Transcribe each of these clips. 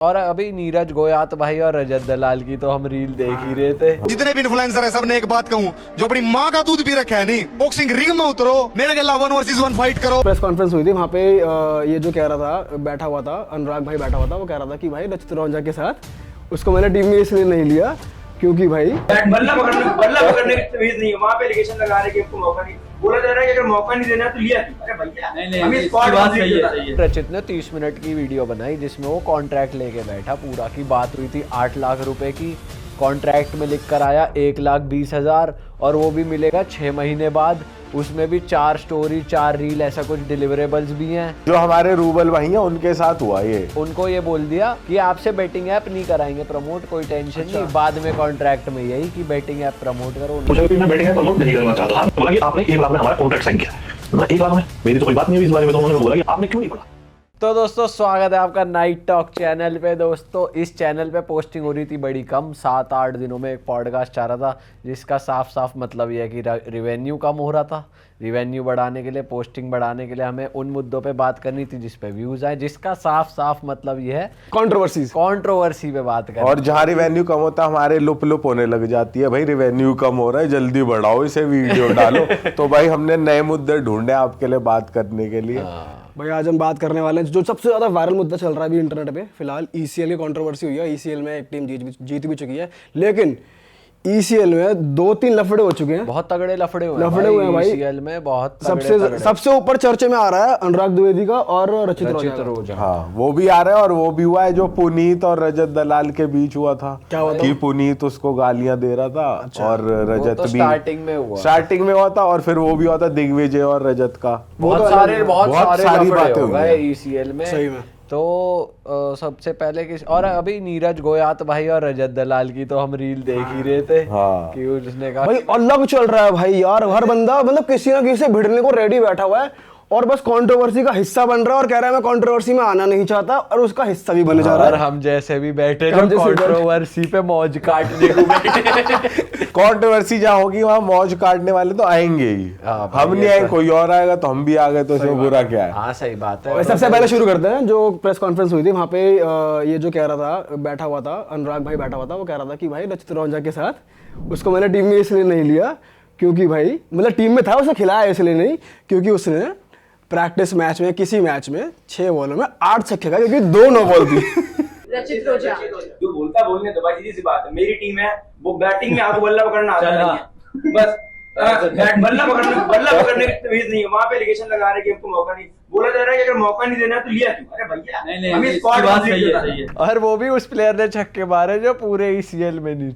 और अभी नीरज गोयात भाई और रजत दलाल की तो हम रील देख ही रहे थे। जितने भी इन्फ्लुएंसर है सबने एक बात कहूँ, जो अपनी माँ का दूध पी रखा है नहीं, बॉक्सिंग रिंग में उतरो, मेरे के 1 वर्सेस 1 फाइट करो। प्रेस कॉन्फ्रेंस हुई थी वहाँ पे ये जो कह रहा था, बैठा हुआ था अनुराग भाई बैठा हुआ था, वो कह रहा था कि भाई रचित रौंजा के साथ उसको मैंने टीम में इसलिए नहीं लिया क्योंकि भाई बल्ला पकड़ने की तमीज नहीं है। वहाँ पे एलिगेशन लगा रहे कि आपको मौका नहीं बोला जा रहा है कि अगर मौका नहीं देना तो लिया क्यों? अरे भैया नहीं, स्क्वाड बात सही है। रचित ने 30 मिनट की वीडियो बनाई जिसमें वो कॉन्ट्रैक्ट लेके बैठा, पूरा की बात हुई थी 8 लाख रुपए की। कॉन्ट्रैक्ट में लिख कर आया 1,20,000 और वो भी मिलेगा 6 महीने बाद। उसमें भी 4 स्टोरी 4 रील ऐसा कुछ डिलीवरेबल्स भी हैं। जो हमारे रूबल भाई हैं उनके साथ हुआ ये। उनको ये बोल दिया कि आपसे बेटिंग ऐप नहीं कराएंगे प्रमोट, कोई टेंशन नहीं। बाद में कॉन्ट्रैक्ट में यही कि बेटिंग ऐप प्रमोट करो। मुझे भी मैं बेटिंग ऐप प्रमोट नहीं करना चाहता था। बोला कि आपने 1 लाख में हमारा कॉन्ट्रैक्ट साइन किया है। 1 लाख में मेरी तो कोई बात नहीं हुई इस बारे में, तो उन्होंने बोला कि आपने क्यों नहीं बोला। तो दोस्तों स्वागत है आपका नाइट टॉक चैनल पे। दोस्तों इस चैनल पे पोस्टिंग हो रही थी बड़ी कम, 7-8 दिनों में एक पॉडकास्ट आ रहा था जिसका साफ साफ मतलब ये है कि रिवेन्यू कम हो रहा था। रिवेन्यू बढ़ाने के लिए, पोस्टिंग बढ़ाने के लिए हमें उन मुद्दों पे बात करनी थी जिस पे व्यूज आए, जिसका साफ साफ मतलब ये है कंट्रोवर्सी पे बात करें। और जहाँ रिवेन्यू कम होता है हमारे लुप होने लग जाती है, भाई रिवेन्यू कम हो रहा है जल्दी बढ़ाओ इसे, वीडियो डालो। तो भाई हमने नए मुद्दे ढूंढे आपके लिए बात करने के लिए। भाई आज हम बात करने वाले हैं जो सबसे ज्यादा वायरल मुद्दा चल रहा है अभी इंटरनेट पे फिलहाल। ईसीएल की कंट्रोवर्सी हुई है। ईसीएल में एक टीम जीत भी चुकी है, लेकिन ईसीएल में 2-3 लफड़े हो चुके हैं। बहुत तगड़े लफड़े हुए हैं भाई ईसीएल में। बहुत सबसे ऊपर चर्चे में आ रहा है अनुराग द्विवेदी का और रचित रौंजा। हाँ वो भी आ रहा है। और वो भी हुआ है जो पुनीत और रजत दलाल के बीच हुआ था। क्या हुआ था? कि पुनीत उसको गालियां दे रहा था। अच्छा। और रजत तो भी स्टार्टिंग में हुआ था। और फिर वो भी हुआ था दिग्विजय और रजत का। बहुत सारी बातें हो गए ईसीएल में सही में। तो सबसे पहले और अभी नीरज गोयात भाई और रजत दलाल की तो हम रील देख ही रहे थे। हाँ। कि उसने कहा भाई अलग चल रहा है भाई यार। हर बंदा मतलब किसी ना किसी से भिड़ने को रेडी बैठा हुआ है और बस कंट्रोवर्सी का हिस्सा बन रहा है और कह रहा है मैं कंट्रोवर्सी में आना नहीं चाहता और उसका हिस्सा भी बने जा रहा है। और हम जैसे भी बैठे जो कंट्रोवर्सी पे मौज काटने को बैठे। कंट्रोवर्सी जहाँ होगी वहाँ मौज काटने वाले तो आएंगे ही। हम नहीं आए, कोई और आएगा तो हम भी आ गए, तो इसमें बुरा क्या है। हाँ सही बात है। सबसे पहले शुरू करते हैं। जो प्रेस कॉन्फ्रेंस हुई थी वहाँ पे ये जो कह रहा था, बैठा हुआ था अनुराग भाई बैठा हुआ था, वो कह रहा था कि भाई रचित रौंजा के साथ उसको मैंने टीम में इसलिए नहीं लिया क्योंकि भाई मतलब टीम में था, उसे खिलाया इसलिए नहीं क्योंकि उसने प्रैक्टिस मैच में किसी मैच में 6 बॉलों में 8 छक्के का, क्योंकि 2 नो बॉल थी। रचित रौंजा जो बोलता बोलने तो भाई सीधी सी बात है, मेरी टीम है, वो बैटिंग में आपको बल्ला पकड़ना आता नहीं है। बस बल्ला पकड़ने की तमीज नहीं है। वहाँ पे एलिगेशन लगा रहे कि आपको मौका नहीं बोला जा रहा है कि अगर मौका नहीं देना तो लिया क्यों? अरे भैया नहीं, स्क्वाड बात सही है। और वो भी उस प्लेयर ने छक्के मारे जो पूरे ईसीएल में नहीं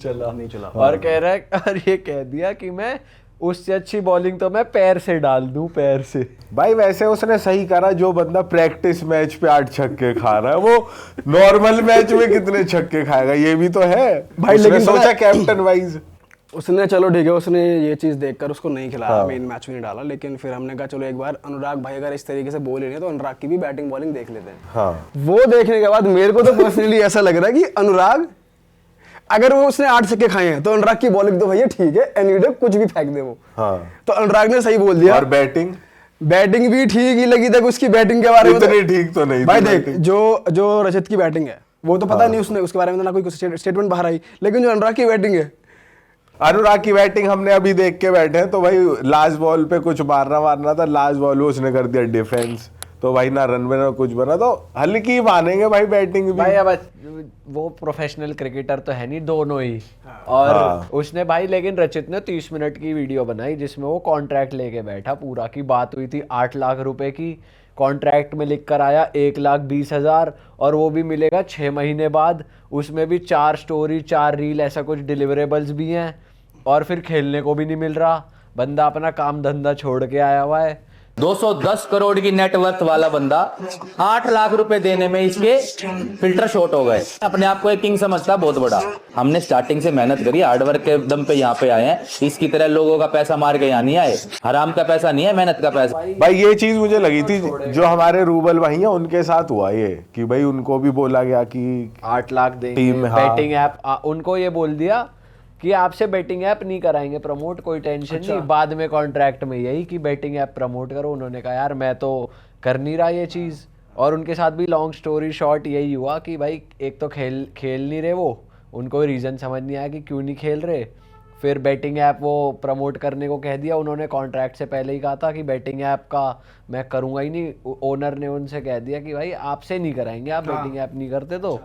चला। और कह रहा है और ये कह दिया कि मैं उससे अच्छी बॉलिंग तो मैं पैर से डाल दूं, पैर से। भाई वैसे उसने सही करा। जो बंदा प्रैक्टिस मैच पे 8 छक्के खा रहा है वो नॉर्मल मैच में कितने छक्के खाएगा, ये भी तो है भाई। लेकिन सोचा कैप्टन वाइज उसने, चलो ठीक है, उसने ये चीज देखकर उसको नहीं खिलाया, मेन मैच में नहीं डाला। लेकिन फिर हमने कहा चलो एक बार अनुराग भाई अगर इस तरीके से बोल ही नहीं तो अनुराग की भी बैटिंग बॉलिंग देख लेते हैं। हाँ। वो देखने के बाद मेरे को तो पर्सनली ऐसा लग रहा है कि अनुराग अगर वो उसने 8 छक्के खाए हैं तो अनुराग की बॉलिंग तो भैया ठीक है, एनीडे कुछ भी फेंक दे वो। हाँ। तो अनुराग ने सही बोल दिया। और बैटिंग भी ठीक ही लगी तक उसकी बैटिंग के बारे में इतनी ठीक तो नहीं भाई। देख जो रजत की बैटिंग है वो तो पता नहीं उसने उसके बारे में ना कोई स्टेटमेंट बाहर आई, लेकिन जो अनुराग की बैटिंग है, अनुराग की बैटिंग हमने अभी देख के बैठे हैं। तो भाई लास्ट बॉल पे कुछ मारना था, लास्ट बॉल में उसने कर दिया डिफेंस, तो भाई ना रन में ना कुछ बना, तो हल्की मानेंगे भाई बैटिंग भी। भाई अब वो प्रोफेशनल क्रिकेटर तो है नहीं, दोनों ही। और उसने भाई, लेकिन रचित ने 30 मिनट की वीडियो बनाई जिसमें वो कॉन्ट्रैक्ट लेके बैठा, पूरा की बात हुई थी 8 लाख रुपए की। कॉन्ट्रैक्ट में लिख कर आया 1,20,000 और वो भी मिलेगा 6 महीने बाद। उसमें भी 4 स्टोरी 4 रील ऐसा कुछ डिलीवरेबल्स भी हैं। और फिर खेलने को भी नहीं मिल रहा। बंदा अपना काम धंधा छोड़ के आया हुआ है। 210 करोड़ की नेटवर्थ वाला बंदा 8 लाख रुपए देने में इसके फिल्टर शॉर्ट हो गए। अपने आप को एक किंग समझता बहुत बड़ा। हमने स्टार्टिंग से मेहनत करी, हार्डवर्क के दम पे यहाँ पे आए हैं। इसकी तरह लोगों का पैसा मार के यहाँ नहीं आए। हराम का पैसा नहीं है, मेहनत का पैसा। भाई ये चीज मुझे लगी थी जो हमारे रूबल भाई हैं उनके साथ हुआ ये, कि भाई उनको भी बोला गया कि 8 लाख देंगे बैटिंग ऐप। उनको ये बोल दिया कि आपसे बेटिंग ऐप नहीं कराएंगे प्रमोट, कोई टेंशन नहीं। बाद में कॉन्ट्रैक्ट में यही कि बेटिंग ऐप प्रमोट करो। उन्होंने कहा यार मैं तो कर नहीं रहा ये चीज। और उनके साथ भी लॉन्ग स्टोरी शॉर्ट यही हुआ कि भाई एक तो खेल नहीं रहे वो, उनको रीज़न समझ नहीं आया कि क्यों नहीं खेल रहे। फिर बैटिंग ऐप वो प्रमोट करने को कह दिया उन्होंने, कॉन्ट्रैक्ट से पहले ही कहा था कि बैटिंग ऐप का मैं करूँगा ही नहीं। ओनर ने उनसे कह दिया कि भाई आपसे नहीं कराएंगे, आप बैटिंग ऐप नहीं करते तो।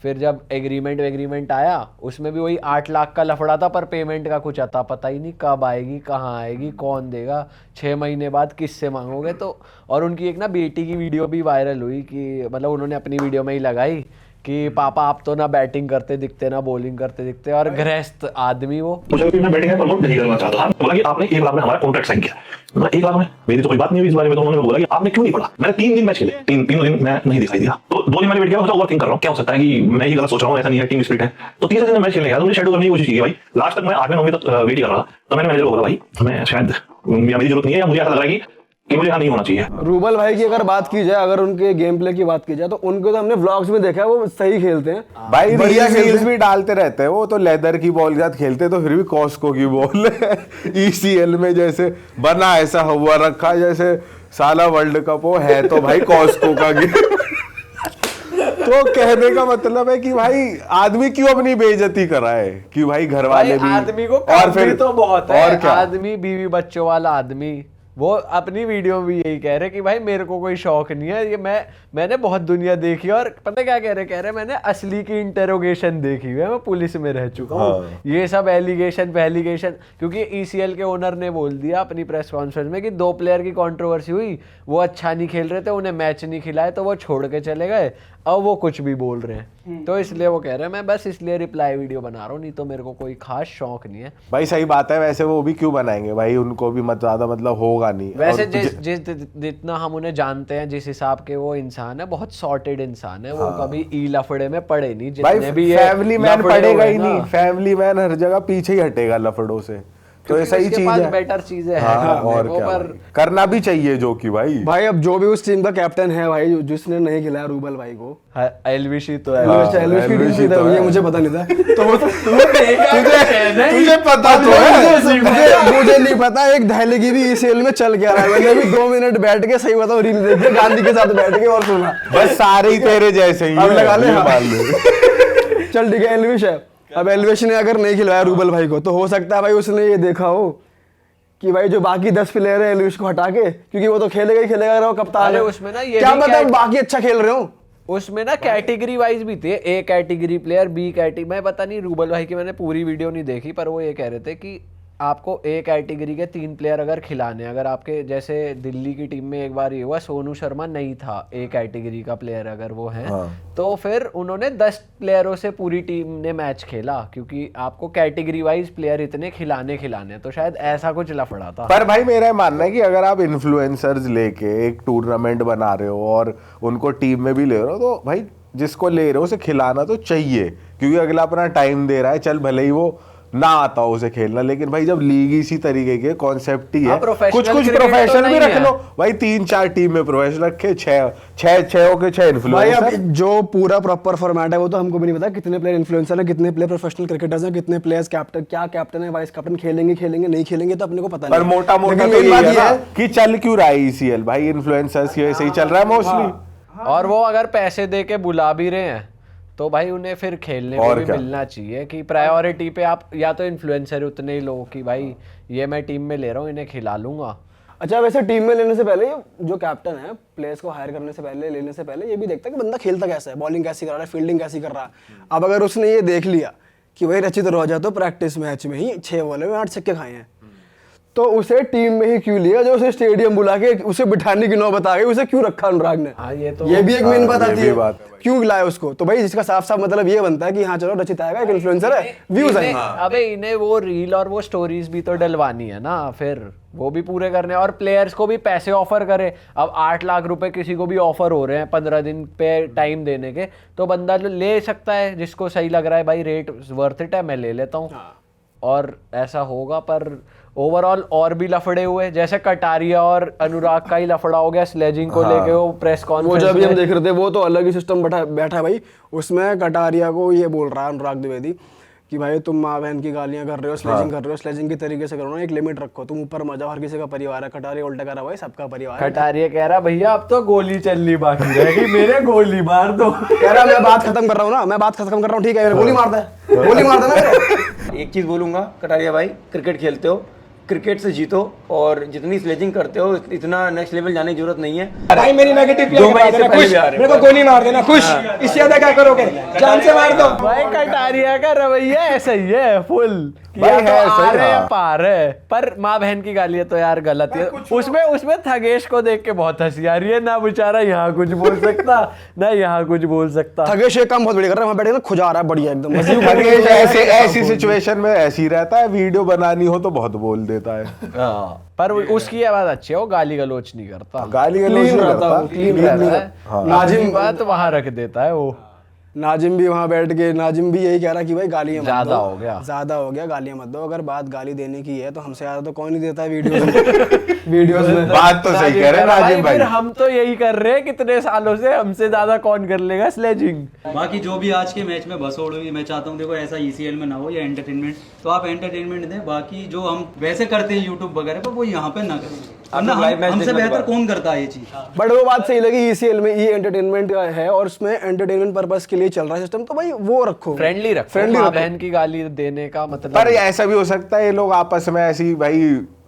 फिर जब एग्रीमेंट आया उसमें भी वही 8 लाख का लफड़ा था, पर पेमेंट का कुछ अता पता ही नहीं, कब आएगी, कहाँ आएगी, कौन देगा, 6 महीने बाद किससे मांगोगे। तो और उनकी एक ना बेटी की वीडियो भी वायरल हुई कि मतलब उन्होंने अपनी वीडियो में ही लगाई कि पापा आप तो ना बैटिंग करते दिखते ना बॉलिंग करते दिखते, और गृहस्थ आदमी वो। मुझे भी मैं बैटिंग प्रमोट नहीं करना चाहता था। बोला कि आपने 1 लाख में हमारा कॉन्ट्रैक्ट साइन किया। मैं 1 लाख में मेरी तो कोई बात नहीं हुई इस बारे में। तो उन्होंने बोला कि आपने क्यों नहीं पढ़ा। मैंने 3 दिन मैच खेले, तीनों दिन मैं नहीं दिखाई दिया। तो 2 दिन मैंने वेट किया, ओवर थिंक कर रहा हूँ क्या हो सकता है कि मैं ही गलत सोच रहा हूँ, ऐसा नहीं है, टीम स्पिरिट है। तो 3 दिन मैच खेलने गया, तो मुझे शेड्यूल करने की कोशिश की भाई। लास्ट तक मैं 8वें 9वें तक वेट ही कर रहा था। तो मैंने मैनेजर को बोला भाई मैं शायद मेरी जरूरत नहीं है, या मुझे ऐसा लग रहा है कि मुझे यहाँ नहीं होना चाहिए। रूबल भाई की अगर बात की जाए, अगर उनके गेम प्ले की बात की जाए, तो उनको तो हमने व्लॉग्स में देखा है, वो सही खेलते हैं भाई। बढ़िया रील्स भी डालते रहते हैं वो, तो लेदर की बॉल के साथ खेलते तो फिर भी कॉस्को की बॉल ECL में जैसे बना ऐसा हुआ रखा जैसे साला वर्ल्ड कप हो है, तो भाई कॉस्को का गेम। तो कहने का मतलब है कि भाई आदमी क्यों अपनी बेइज्जती कराए कि भाई घर वाले भी, आदमी को और फिर तो बहुत है, और क्या आदमी बीवी बच्चों वाला आदमी, वो अपनी वीडियो में भी यही कह रहे कि भाई मेरे को कोई शौक नहीं है, ये मैंने बहुत दुनिया देखी। और पता क्या कह रहे मैंने असली की इंटेरोगेशन देखी हुई है, मैं पुलिस में रह चुका हूँ। हाँ। ये सब एलिगेशन क्योंकि ECL के ओनर ने बोल दिया अपनी प्रेस कॉन्फ्रेंस में कि 2 प्लेयर की कंट्रोवर्सी हुई, वो अच्छा नहीं खेल रहे थे, उन्हें मैच नहीं खिलाए तो वो छोड़ के चले गए, अब वो कुछ भी बोल रहे हैं। तो इसलिए वो कह रहे हैं मैं बस इसलिए रिप्लाई वीडियो बना रहा हूँ, नहीं तो मेरे को कोई खास शौक नहीं है। भाई सही बात है। वैसे वो भी क्यों बनाएंगे भाई, उनको भी ज्यादा मतलब होगा नहीं। वैसे और जितना हम उन्हें जानते हैं, जिस हिसाब के वो इंसान है, बहुत सॉर्टेड इंसान है, वो कभी ई लफड़े में पड़े नहीं। भाई जितने भी ये फैमिली मैन लफड़े पड़ेगा हुए ही ना, नहीं, फैमिली मैन हर जगह पीछे ही हटेगा लफड़ों से। तो ये सही चीज है, बेटर चीजें हैं हाँ, करने और को, क्या पर भाई? करना भी चाहिए जो कि भाई अब जो भी उस टीम का कैप्टन है भाई, जिसने नहीं खिलाया रूबल भाई को, एलविशी तो है। एलविश की टीम से था, ये मुझे पता नहीं था। तो वो तुझे पता तो है, मुझे नहीं पता। एक दहली की भी ECL में चल गया है, मैंने भी 2 मिनट बैठ के सही बताऊं रील देख के गांधी के साथ बैठ के और सुना। बस सारे ही तेरे जैसे ही अब लगा ले, ये हाँ। मान ले। चल ठीक है, एलविश है। अब एलविश ने अगर नहीं खिलाया रूबल भाई को, तो हो सकता है भाई उसने ये देखा हो कि भाई जो बाकी 10 प्लेयर है एलविश को हटा के, क्योंकि वो तो खेलेगा ही खेलेगा, वो कप्तान है, उसमें ना ये क्या भी पता बाकी अच्छा खेल रहे हो। उसमें ना कैटेगरी वाइज भी थे, A category player, B category, मैं पता नहीं रूबल भाई की मैंने पूरी वीडियो नहीं देखी, पर वो ये कह रहे थे कि आपको A कैटेगरी के 3 प्लेयर अगर खिलाने, अगर आपके जैसे दिल्ली की टीम में एक बार ये हुआ, सोनू शर्मा नहीं था A कैटेगरी का प्लेयर अगर वो है, तो फिर उन्होंने 10 प्लेयरों से पूरी टीम ने मैच खेला, क्योंकि आपको कैटेगरी वाइज प्लेयर इतने खिलाने, तो शायद ऐसा कुछ लफड़ा था। पर भाई मेरा मानना है कि अगर आप इन्फ्लुएंसर्स लेके एक टूर्नामेंट बना रहे हो और उनको टीम में भी ले रहे हो, तो भाई जिसको ले रहे हो उसे खिलाना तो चाहिए, क्योंकि अगला अपना टाइम दे रहा है। चल भले ही वो ना आता हो उसे खेलना, लेकिन भाई जब लीग इसी तरीके के कॉन्सेप्ट ही है, कुछ प्रोफेशनल भी रख लो भाई। 3-4 टीम में प्रोफेशनल रखे, 6 इन्फ्लुएंसर। भाई अब जो पूरा प्रॉपर फॉर्मेट है वो तो हमको भी नहीं पता, कितने प्लेयर इन्फ्लुएंसर हैं, कितने प्लेयर प्रोफेशनल क्रिकेटर्स हैं, कितने प्लेयर्स कैप्टन, क्या कैप्टन है, वाइस कैप्टन, खेलेंगे नहीं खेलेंगे तो अपने को पता नहीं। पर मोटा तो यही है ना कि चल क्यों रहा है ECL भाई, इन्फ्लुएंसर्स ये सही चल रहा है मोस्टली। और वो अगर पैसे दे के बुला भी रहे हैं तो भाई उन्हें फिर खेलने को भी मिलना चाहिए, कि प्रायोरिटी पे आप या तो इन्फ्लुएंसर उतने ही लो कि भाई ये मैं टीम में ले रहा हूँ, इन्हें खिला लूंगा। अच्छा, वैसे टीम में लेने से पहले जो कैप्टन है, प्लेयर्स को हायर करने से पहले, लेने से पहले ये भी देखता है कि बंदा खेलता कैसा है, बॉलिंग कैसी कर रहा है, फील्डिंग कैसी कर रहा है। अब अगर उसने ये देख लिया कि भाई रचित रोजा तो प्रैक्टिस मैच में ही 6 बॉलों में 8 छक्के खाए हैं, तो उसे टीम में ही क्यों लिया, जो उसे स्टेडियम बुला के उसे बिठाने की नौबत आ गई, उसे क्यों रखा अनुराग ने। ये भी एक मेन बात आती है, क्यों लाया उसको। तो भाई जिसका साफ साफ मतलब ये बनता है कि हाँ चलो रचित आएगा, एक इन्फ्लुएंसर है, व्यूज आएंगे। अबे इन्हें वो रील और वो स्टोरीज भी तो डलवानी है ना, फिर वो भी पूरे करने, और प्लेयर्स को भी पैसे ऑफर करे। अब 8 लाख रुपए किसी को भी ऑफर हो रहे हैं 15 दिन पे टाइम देने के, तो बंदा ले सकता है, जिसको सही लग रहा है भाई रेट वर्थ इट है, मैं ले लेता हूँ। और ऐसा होगा, पर ओवरऑल और भी लफड़े हुए, जैसे कटारिया और अनुराग का ही लफड़ा हो गया स्लेजिंग को लेके, वो प्रेस कॉन्फ्रेंस वो जब हम देख रहे थे, वो तो अलग ही सिस्टम बैठा भाई। उसमें कटारिया को ये बोल रहा है अनुराग द्विवेदी कि भाई तुम माँ बहन की गालियां कर रहे हो, स्लेजिंग कर रहे हो, स्लेजिंग की तरीके से करो ना, एक लिमिट रखो, तुम ऊपर मत जाओ, हर किसी का परिवार है। कटारिया उल्टा करा भाई, सबका परिवार है। कटारिया कह रहा भैया अब तो गोली चलनी बाकी रहेगी, मेरे गोली मार दो। कह रहा मैं बात खत्म कर रहा हूँ ना, मैं बात खत्म कर रहा हूँ, ठीक है, गोली मारता है, गोली मारता है ना मेरे। एक चीज बोलूंगा कटारिया भाई, क्रिकेट खेलते हो, क्रिकेट से जीतो, और जितनी स्लेजिंग करते हो इतना नेक्स्ट लेवल जाने की जरूरत नहीं है भाई। मेरी नेगेटिव दो मैच से पहले भी आ रहे मेरे को गोली मार देना, खुश, इससे ज्यादा क्या करोगे, जान से मार दो। भाई कटारिया का रवैया ऐसा ही है फुल, भाई या है, तो आ सही रहे या हाँ। पार है। पर माँ बहन की गालियां तो यार गलत है। उसमें थगेश को देख के बहुत हंसी आ रही है, ना बेचारा यहाँ कुछ बोल सकता ना यहाँ कुछ बोल सकता। थगेश एक काम बहुत बढ़िया कर रहा है, वहाँ बैठे ना खुजा रहा है बढ़िया एकदम। थगेश ऐसे ऐसी सिचुएशन में ऐसी रहता है, वीडियो बनानी हो तो बहुत बोल देता है। पर उसकी आवाज अच्छी है, वो गाली गलोच नहीं करता, गाली गलौज नहीं करता, क्लीन रहता है। नाजिम बात वहां रख देता है वो। नाजिम भी वहाँ बैठ के, नाजिम भी यही कह रहा कि भाई गालियां मत ज्यादा दो, हो गया, ज्यादा हो गया, गालियां मत दो। अगर बात गाली देने की है तो हमसे ज्यादा तो कोई नहीं देता है वीडियोस में। बात तो सही कह रहे हैं नाजिम भाई। फिर हम तो यही कर रहे हैं कितने सालों से, हमसे ज्यादा कौन कर लेगा स्लेजिंग। बाकी जो भी आज के मैच में भसोड़ हुई, मैं चाहता हूँ देखो ऐसा ईसीएल में ना हो, या एंटरटेनमेंट, तो आप एंटरटेनमेंट दें। बाकी जो हम वैसे करते हैं यूट्यूब वगैरह पर, वो यहाँ पे ना करें, वरना हमसे बेहतर कौन करता है ये चीज। बट वो बात सही लगी, ईसीएल में ये एंटरटेनमेंट है और उसमें एंटरटेनमेंट पर्पस के लिए चल रहा है सिस्टम, तो भाई वो रखो, फ्रेंडली रखो। फ्रेंडली माँ रखो। बहन की गाली देने का मतलब पर ऐसा भी हो सकता है ये लोग आपस में ऐसी भाई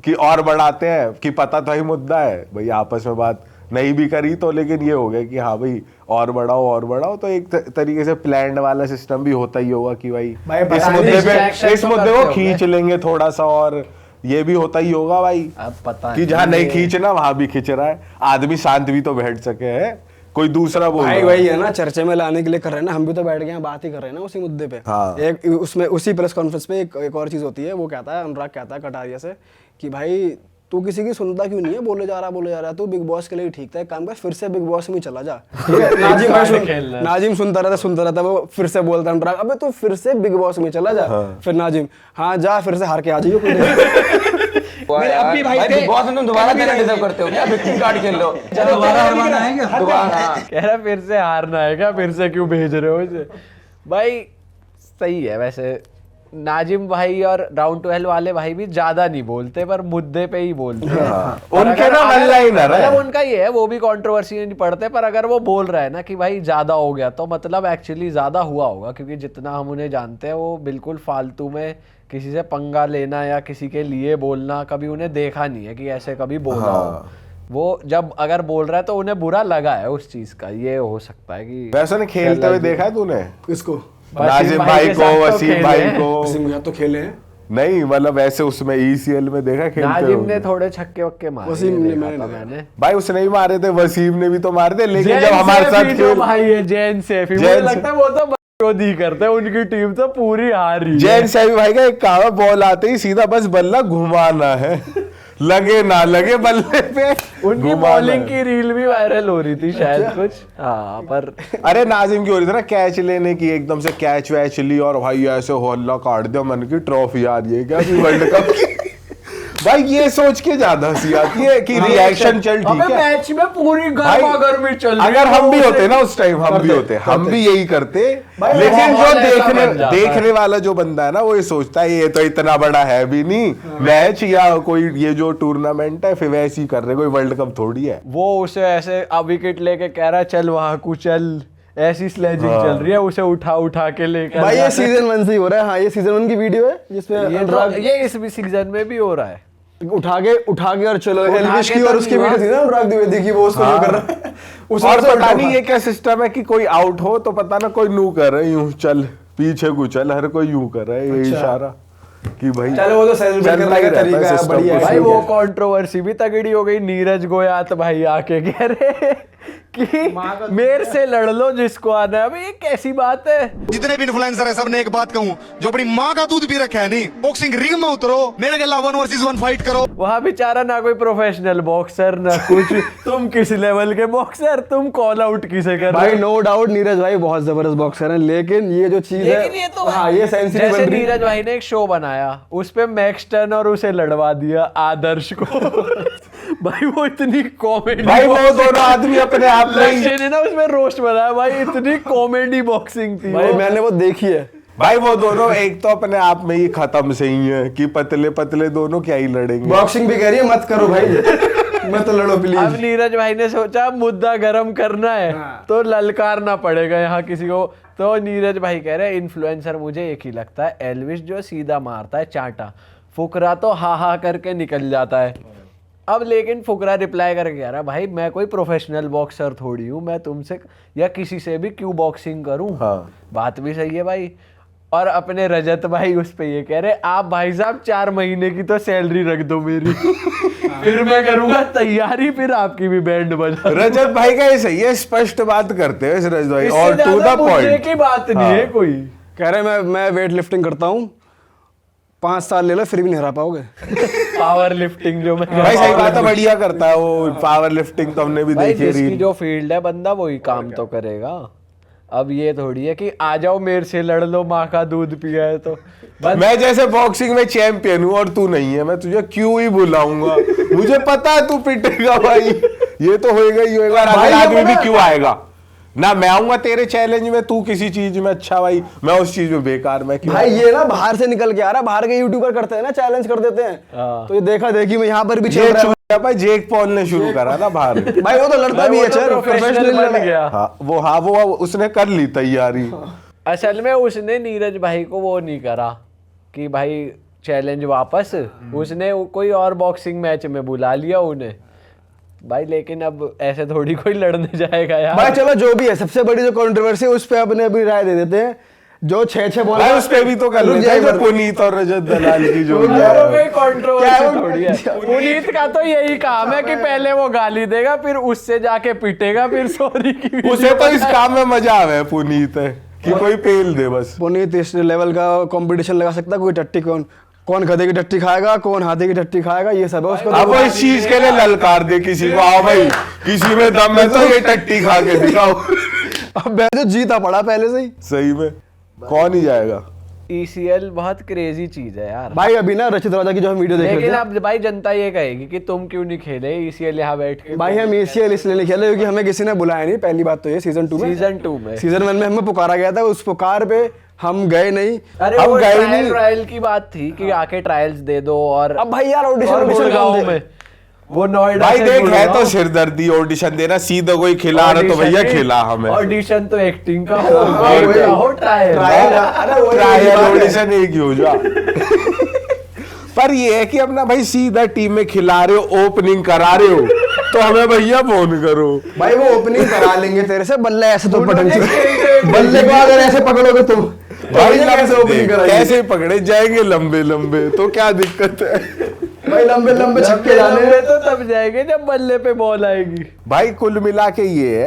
कि और बढ़ाते हैं कि पता तो ही मुद्दा है भाई, आपस में बात नहीं भी करी तो, लेकिन ये हो गया कि हाँ भाई और बढ़ाओ, तो एक तरीके से प्लान्ड वाला सिस्टम भी होता ही होगा कि भाई इस मुद्दे को खींच लेंगे थोड़ा सा, और ये भी होता ही होगा भाई अब पता कि जहाँ नहीं खींचना वहां भी खींच रहा है, आदमी शांत भी तो बैठ सके है, कोई दूसरा बोल भाई रहा है। वही है ना, चर्चे में लाने के लिए कर रहे हैं ना, हम भी तो बैठ के यहाँ बात ही कर रहे हैं ना उसी मुद्दे पे। हाँ। एक उसमें उसी प्रेस कॉन्फ्रेंस पे एक और चीज होती है, वो कहता है, अनुराग कहता है कटारिया से कि भाई तू किसी की सुनता क्यों नहीं है, बोले जा रहा तू बिग बॉस के लिए ठीक था, एक काम कर फिर से बिग बॉस में चला जा। नाजिम सुनता रहता, वो फिर से बोलता अनुराग अबे तू फिर से बिग बॉस में चला जा। फिर नाजिम हाँ जा, फिर से हार के आ जाइयो। मेरे अब भी भाई थे, बहुत तुम दोबारा देना डिजर्व करते हो क्या, विक्टिम कार्ड खेल लो, दोबारा हरवाना है क्या? कह रहा फिर से हारना है क्या, फिर से क्यों भेज रहे हो इसे। भाई सही है वैसे, नाजिम भाई और राउंड 12 वाले भाई भी ज्यादा नहीं बोलते, पर मुद्दे पे ही बोलते हैं। और उनके अगर- ना अगर- one-liner है। मतलब उनका ये है, वो भी कंट्रोवर्सी नहीं पढ़ते, पर अगर वो बोल रहा है ना कि भाई ज्यादा हो गया, तो मतलब एक्चुअली ज्यादा हुआ होगा, क्योंकि जितना हम उन्हें जानते हैं वो बिल्कुल फालतू में किसी से पंगा लेना या किसी के लिए बोलना कभी उन्हें देखा नहीं है कि ऐसे कभी बोला हो। वो जब अगर बोल रहा है तो उन्हें बुरा लगा है उस चीज का, ये हो सकता है कि वैसे ने खेलते हुए देखा है तूने किसको? नाजिम भाई को, वसीम भाई को? तो खेले हैं नहीं मतलब ऐसे उसमें ईसीएल में देखा खेलते नाजिम हुए? ने थोड़े छक्के वक्के मारे, वसीम ने देखा मैंने था देखा। मैंने। भाई उसने ही मारे थे, वसीम ने भी तो मारे थे, लेकिन जैन जब हमारे सैफी साथ जो खेल भाई है, जैन सैफी, मुझे जैन लगता है वो तो विरोध ही करते हैं, उनकी टीम तो पूरी हारी है। जैन सैफी भाई का एक काम है, बॉल आते ही सीधा बस बल्ला घुमाना है, लगे ना लगे बल्ले पे उनकी घुमाना बॉलिंग है। की रील भी वायरल हो रही थी शायद कुछ, हाँ पर अरे नाजिम की हो रही थी ना कैच लेने की, एकदम से कैच वैच ली और भाई ऐसे होल्ला काट दिया, मन की ट्रॉफी आ रही है क्या वर्ल्ड कप की। भाई ये सोच के ज्यादा हंसी आती है कि रिएक्शन चल ठीक है, मैच में पूरी भाई, गर्मा गर्मी चल रही है, अगर हम भी तो होते ना उस टाइम, हम भी होते, हम भी यही करते, लेकिन माहौल जो ऐसा बन जाता है। देखने वाला जो बंदा है ना, वो ये सोचता है ये तो इतना बड़ा है भी नहीं मैच, या कोई ये जो टूर्नामेंट है फिर वैसे ही कर रहे, कोई वर्ल्ड कप थोड़ी है। वो उसे ऐसे विकेट लेके कह रहा है चल वहां को चल, ऐसी स्लेजिंग हाँ। चल रही है, उसे उठा के लेकर भाई ये जाते हैं। सीजन 1 से ही हो रहा है। हाँ ये सीजन 1 की वीडियो है जिसमें अनुराग ये इस सीजन में भी हो रहा है। उठा के और चलो उठा एलविश के की, तो और उसकी नहीं वीडियो थी ना अनुराग द्विवेदी की, वो उसको यूं कर रहा है। उसमें और से पता उठा नहीं ये क्या सिस्टम है कि कोई आउट हो तो पता ना कोई नू कर रहा है, यूं चल पीछे को चल, हर कोई यूं कर रहा है, ये इशारा कि भाई चलो वो तो सेलिब्रेट चलता करने ही का रहता है तरीका है, system बढ़िया कुछ है। भाई नहीं वो है। कंट्रोवर्सी भी तगड़ी हो गई, नीरज गोयात भाई आके कह रहे कि मेरे से लड़ लो जिसको आना है। अबे ये कैसी बात है? जितने भी इन्फ्लुएंसर है सबने एक बात कहूं, जो अपनी माँ का दूध पी रखा है नहीं, बॉक्सिंग रिंग में उतरो, मेरे के अलावा 1 वर्सेस 1 फाइट करो। वहां बेचारा ना कोई प्रोफेशनल बॉक्सर ना कुछ, तुम किस लेवल के बॉक्सर, तुम कॉल आउट किसे कर रहे भाई हो? नो डाउट नीरज भाई बहुत जबरदस्त बॉक्सर हैं, लेकिन ये जो चीज है, लेकिन ये तो हाँ ये सेंसिटिव जैसे बन रही है। नीरज भाई ने एक शो बनाया, उस पे मैक्सटन और उसे लड़वा दिया आदर्श को। भाई वो इतनी कॉमेडी, भाई वो दोनों आदमी अपने आप में ही- ने ना उसमें रोस्ट बनाया, भाई इतनी कॉमेडी बॉक्सिंग थी भाई वो। मैंने वो देखी है, भाई वो दोनों एक तो अपने आप में ही खत्म से ही है कि पतले पतले दोनों क्या ही लड़ेंगे। बॉक्सिंग भी कह रही है मत करो भाई, मत लड़ो अब प्लीज। नीरज भाई ने सोचा मुद्दा गर्म करना है तो ललकारना पड़ेगा यहाँ किसी को। तो नीरज भाई कह रहे इन्फ्लुएंसर मुझे एक ही लगता है, एल्विस जो सीधा मारता है चांटा, फुकरा तो हा हा करके निकल जाता है। अब लेकिन फुकरा रिप्लाई करके कह रहा भाई मैं कोई प्रोफेशनल बॉक्सर थोड़ी हूँ, मैं तुमसे या किसी से भी क्यों बॉक्सिंग करूँ। हाँ। बात भी सही है भाई। और अपने रजत भाई उस पे ये कह रहे आप भाई साहब 4 महीने की तो सैलरी रख दो मेरी फिर मैं करूंगा तैयारी, फिर आपकी भी बैंड बजा। रजत भाई का ये सही है, स्पष्ट बात करते हैं रजत भाई, इससे और टू ज्यादा द पूछने पॉइंट की बात नहीं है कोई। कह रहे मैं वेट लिफ्टिंग करता हूँ, 5 साल ले लो फिर भी नहीं हरा पाओगे। पावर लिफ्टिंग जो मैं भाई सही बात है, बढ़िया करता है वो पावर लिफ्टिंग, तो हमने भी भाई देखी जिसकी रील। जो फील्ड है बंदा वही काम तो करेगा। अब ये थोड़ी है कि आ जाओ मेरे से लड़ लो, माँ का दूध पिया है तो मैं जैसे बॉक्सिंग में चैंपियन हूँ और तू नहीं है, मैं तुझे क्यों ही बुलाऊंगा, मुझे पता है तू पिटेगा भाई, ये तो होएगा ही होएगा। अगला आदमी भी क्यों आएगा ना, मैं आऊंगा तेरे चैलेंज में, तू किसी चीज में अच्छा भाई, मैं उस चीज में बेकार, मैं क्यों। भाई ये ना बाहर से निकल के आ रहा है, बाहर के यूट्यूबर करते हैं ना चैलेंज कर देते हैं, तो ये देखा देखी में यहाँ पर भी चल रहा है भाई। जेक पॉल ने शुरू करा ना बाहर। भाई वो तो लड़ता भी है, प्रोफेशनल बन गया। हाँ वो उसने कर ली तैयारी। असल में उसने नीरज भाई को वो नहीं करा कि भाई चैलेंज वापस, उसने कोई और बॉक्सिंग मैच में बुला लिया उन्हें भाई। लेकिन अब ऐसे थोड़ी कोई लड़ने जाएगा यार। भाई चलो जो भी है, सबसे बड़ी जो कंट्रोवर्सी है उस पे अपने अभी राय दे देते हैं। जो 6-6 बॉल भाई उस पे भी तो कर लेते हैं, पुनीत और रजत दलाल की जो कंट्रोवर्सी थोड़ी है। पुनीत का तो यही काम है कि पहले वो गाली देगा, फिर उससे जाके पिटेगा, फिर सॉरी की उसे तो इस काम में मजा आवे है पुनीत है कि कोई पेल दे बस। पुनीत इस लेवल का कंपटीशन लगा सकता है, कोई टट्टी कौन गधे की टट्टी खाएगा, कौन हाथी की टट्टी खाएगा, ये सब है उसको। अब वो इस चीज के लिए ललकार दे किसी को, आओ भाई किसी में दम है तो ये टट्टी खा के दिखाओ। अब मैं जो जीता पड़ा पहले से ही। सही में कौन ही जाएगा। ECL बहुत क्रेजी चीज है यार भाई। अभी ना रचित राजा की जो हम वीडियो देख रहे लेकिन थे, अब भाई जनता ये कहेगी कि तुम क्यों नहीं खेले ECL यहाँ बैठ के। भाई हम ECL इसलिए नहीं खेले क्योंकि हमें किसी ने बुलाया नहीं, पहली बात तो ये सीजन 2 में। सीजन 1 में हमें पुकारा गया था, उस पुकार पे हम गए नहीं। अरे हम वो गए नहीं। ट्रायल की बात थी कि आके ट्रायल्स दे दो। और अब भाई यार ऑडिशन गाँव में वो नोएडा भाई देख है तो सिरदर्दी, ऑडिशन देना सीधा कोई खिला रहा तो भैया खिला हमें। ऑडिशन तो एक्टिंग का हो, ट्रायल ऑडिशन एक ही हो जा। पर ये है कि अपना भाई सीधा टीम में खिला रहे हो, ओपनिंग करा रहे हो तो हमें भैया फोन करो। भाई वो ओपनिंग करा लेंगे तेरे से, बल्ले ऐसे तो पटक बल्ले को अगर ऐसे पकड़ोगे तुम भाई कैसे पकड़े जाएंगे लंबे लंबे, तो क्या दिक्कत है भाई। लंबे लंबे छक्के जाने तो तब जाएंगे जब बल्ले पे बॉल आएगी। भाई कुल मिला के ये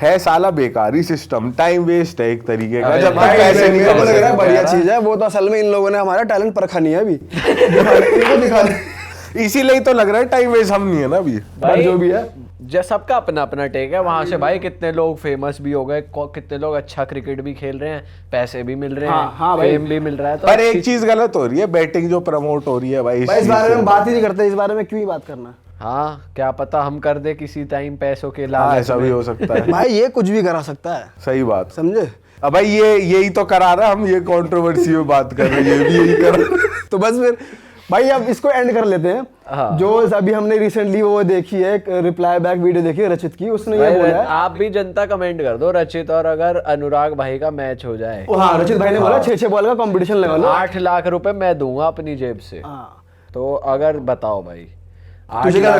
है साला बेकारी सिस्टम, टाइम वेस्ट है एक तरीके का, जब तक पैसे नहीं लग रहा है कमा बढ़िया चीज है। वो तो असल में इन लोगों ने हमारा टैलेंट परखा नहीं है अभी, इनको दिखाने। इसीलिए तो लग रहा है टाइम वेस्ट हम नहीं है ना अभी। भाई जो भी है सबका अपना अपना टेक है। वहां से भाई कितने लोग फेमस भी हो गए, कितने लोग अच्छा क्रिकेट भी खेल रहे हैं, पैसे भी मिल रहे हैं, हाँ भाई। फेम भी मिल रहा है। तो पर एक चीज गलत हो रही है, बैटिंग जो प्रमोट हो रही है भाई इस बारे में हम बात ही नहीं करते, इस बारे में क्यों ही बात करना। हाँ क्या पता हम कर दे किसी टाइम पैसों के हाँ, लालच ऐसा भी हो सकता है। भाई ये कुछ भी करा सकता है, सही बात समझे। अब भाई यही तो करा रहा है, हम ये कंट्रोवर्सी में बात कर रहे हैं, ये भी यही कर। तो बस फिर भाई अब इसको एंड कर लेते हैं। हाँ। जो अभी हमने रिसेंटली वो देखी है, रिप्लाई बैक वीडियो देखी है रचित की, उसने ये बोला है। आप भी जनता कमेंट कर दो रचित और अगर अनुराग भाई का मैच हो जाए। हाँ रचित भाई ने बोला 6-6 बॉल का कंपटीशन लगा लो, 8 लाख रुपए मैं दूंगा अपनी जेब से। तो अगर बताओ भाई तुझे क्या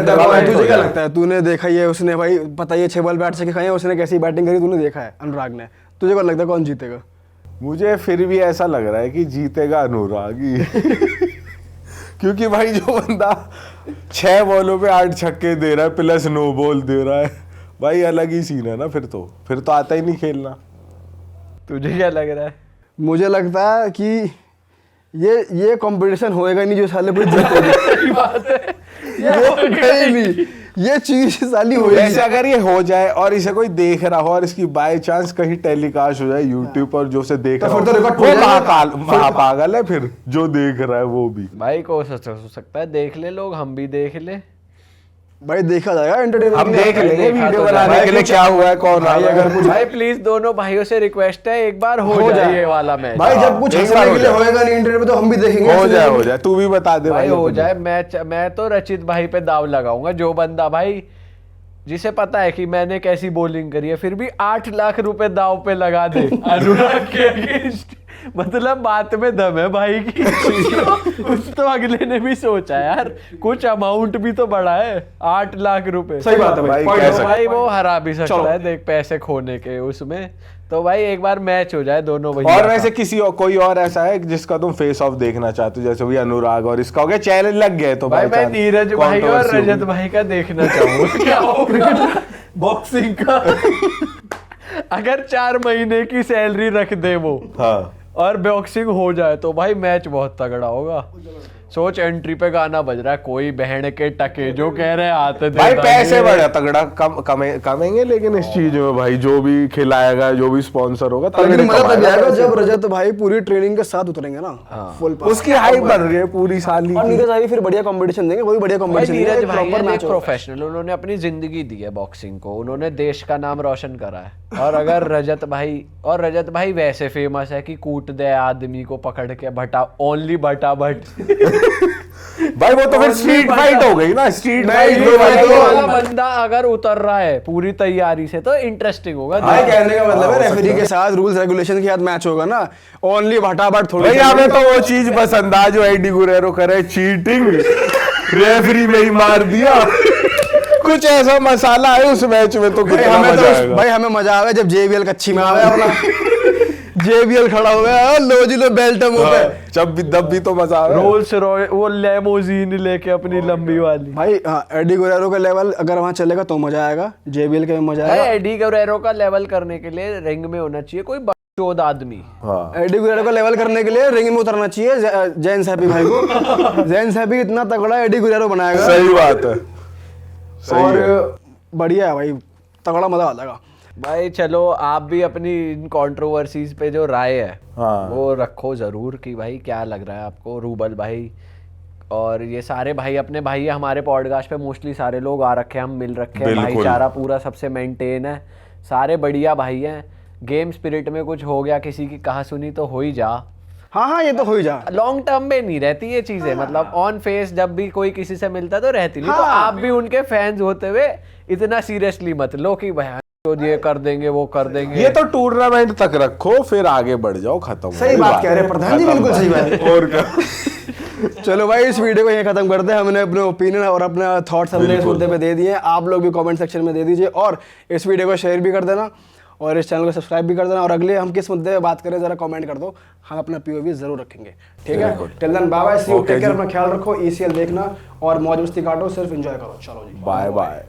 लगता है, तूने देखा ही है, उसने भाई पता ही है 6 बॉल बैट से खाई है, उसने कैसी बैटिंग करी तूने देखा है अनुराग ने। तुझे क्या लगता है कौन जीतेगा? मुझे फिर भी ऐसा लग रहा है कि जीतेगा अनुराग ही। क्योंकि भाई जो बंदा 6 बॉलों पे 8 छक्के दे रहा है प्लस 9 बॉल दे रहा है, भाई अलग ही सीन है ना। फिर तो आता ही नहीं खेलना। तुझे क्या लग रहा है? मुझे लगता है कि ये कंपटीशन होएगा नहीं जो साले कोई जीतेगा। सही बात है, ये नहीं, ये चीज साली होएगी। वैसे अगर ये हो जाए और इसे कोई देख रहा हो और इसकी बाय चांस कहीं टेलीकास्ट हो जाए यूट्यूब पर, जो से देख रहा हो वो महापागल है, फिर जो देख रहा है वो भी। भाई कोशिश हो सकता है देख ले लोग, हम भी देख ले। भाई देखा जाएगा एंटरटेनमेंट, हम देख लेंगे देखा वीडियो तो बनाने जाए। के लिए क्या हुआ है, कौन आ भाई रहा है। अगर कुछ भाई प्लीज दोनों भाइयों से रिक्वेस्ट है एक बार हो जाए ये वाला मैच। भाई जब कुछ एक हंसने बार के हो लिए जाए। होएगा नहीं इंटरनेट पे तो हम भी देखेंगे। हो जाए तू भी बता दे भाई हो अपने। जाए मैच। मैं तो रचित भाई पे दाव लगाऊंगा, जो बंदा भाई जिसे पता है कि मैंने कैसी बॉलिंग करी है फिर भी 8 लाख रुपए दाव पे लगा दे अनुराग के अगेंस्ट, मतलब बात में दम है भाई की। कुछ तो अगले ने भी सोचा यार, कुछ अमाउंट भी तो बड़ा है 8 लाख रुपए। सही बात है भाई, भाई, point कैसे? है। भाई वो हरा भी चलो। सकता है देख पैसे खोने के उसमें। तो भाई एक बार मैच हो जाए दोनों भैया और का। वैसे किसी और कोई और ऐसा है जिसका तुम फेस ऑफ देखना चाहते हो, जैसे भी अनुराग और इसका हो गया चैलेंज लग गया तो भाई मैं नीरज भाई और controversy रजत होगी। भाई का देखना चाहूंगा क्या होगा बॉक्सिंग का। अगर 4 महीने की सैलरी रख दे वो हाँ और बॉक्सिंग हो जाए तो भाई मैच बहुत तगड़ा होगा। सोच एंट्री पे गाना बज रहा है, कोई बहन के टके जो कह रहे हैं आते भाई पैसे बड़े तगड़ा कमेंगे, लेकिन इस चीज में भाई जो भी खिलाएगा जो भी स्पॉन्सर होगा लेकिन तगड़े मजा तब कमाएगा आएगा पैसे। जब रजत भाई पूरी ट्रेनिंग के साथ उतरेंगे ना, फुल उसकी हाइप बढ़ रही है पूरी साली और की। नीरज भाई फिर बढ़िया कंपटीशन देंगे, वो भी बढ़िया भाई कंपटीशन देंगे, नीरज एक भाई प्रॉपर हैं मैच एक होगा। प्रोफेशनल, उन्होंने अपनी जिंदगी दी है बॉक्सिंग को, उन्होंने देश का नाम रोशन करा है। और अगर रजत भाई वैसे फेमस है कि कूट दे आदमी को पकड़ के भटा ओनली भटा भट। भाई वो तो फिर स्ट्रीट फाइट हो गई ना, स्ट्रीट फाइट ये वाला बंदा अगर उतर रहा है पूरी तैयारी से तो इंटरेस्टिंग होगा। भाई कहने का मतलब है रेफरी के साथ रूल्स रेगुलेशन के साथ मैच होगा ना, ओनली भटाभट थोड़ी। भाई हमें तो वो चीज पसंद आ जो एडी गुरेरो करे, चीटिंग रेफरी में ही मार दिया। कुछ ऐसा मसाला है उस मैच में तो कितना मजा आएगा। भाई हमें मजा आवे जब जेबीएल कच्ची में आवे अपना जेबीएल खड़ा हुआ है, लो जी लो बेल्ट मुंह पे। जब भी दब भी तो मजा आवे। रोल्स रॉयस वो लेमोजीन लेके अपनी लंबी वाली। भाई हाँ, एडी गुरेरो का लेवल अगर वहां चलेगा तो मजा आएगा, जेबीएल का भी मजा भाई आएगा। एडी गुरेरो का लेवल करने के लिए रिंग में होना चाहिए कोई 14 आदमी। हाँ एडी गुरेरो का लेवल करने के लिए रिंग में उतरना चाहिए जैन सैपी भाई को। जैन सैपी इतना तगड़ा एडी गुरेरो बनाएगा। सही बात है, सही और है। बढ़िया है भाई, तगड़ा मजा आ जाएगा। भाई चलो आप भी अपनी इन कंट्रोवर्सीज पे जो राय है हाँ। वो रखो जरूर कि भाई क्या लग रहा है आपको। रूबल भाई और ये सारे भाई अपने भाई है, हमारे पॉडकास्ट पे मोस्टली सारे लोग आ रखे हैं, हम मिल रखे हैं, बिल्कुल। भाईचारा पूरा सबसे मेंटेन है, सारे बढ़िया भाई हैं। गेम स्पिरिट में कुछ हो गया किसी की कहा सुनी तो हो ही जा। हाँ ये तो हो ही जा। लॉन्ग टर्म में नहीं रहती ये चीजें, मतलब ऑन फेस जब भी कोई किसी से मिलता है तो रहती नहीं। तो आप भी उनके फैंस होते हुए इतना सीरियसली मत लो कि भाई तो ये कर देंगे वो कर देंगे। ये तो टूर्नामेंट तक रखो फिर आगे बढ़ जाओ, खत्म। सही बात कह रहे हैं प्रधान जी, बिल्कुल सही बात। और क्या। चलो भाई इस वीडियो को यहीं खत्म करते हैं। हमने अपने ओपिनियन और अपने थॉट्स हमने इस मुद्दे पे दे दिए हैं, आप लोग भी कमेंट सेक्शन में दे दीजिए और इस वीडियो को शेयर भी कर देना और इस चैनल को सब्सक्राइब भी कर देना। और अगले हम किस मुद्दे पे बात करें जरा कमेंट कर दो, हम अपना पीओवी जरूर रखेंगे। ठीक है, till then bye bye, see you, take care, अपना ख्याल रखो, ईसीएल देखना और मौज मस्ती काटो, सिर्फ एंजॉय करो। चलो जी बाय बाय।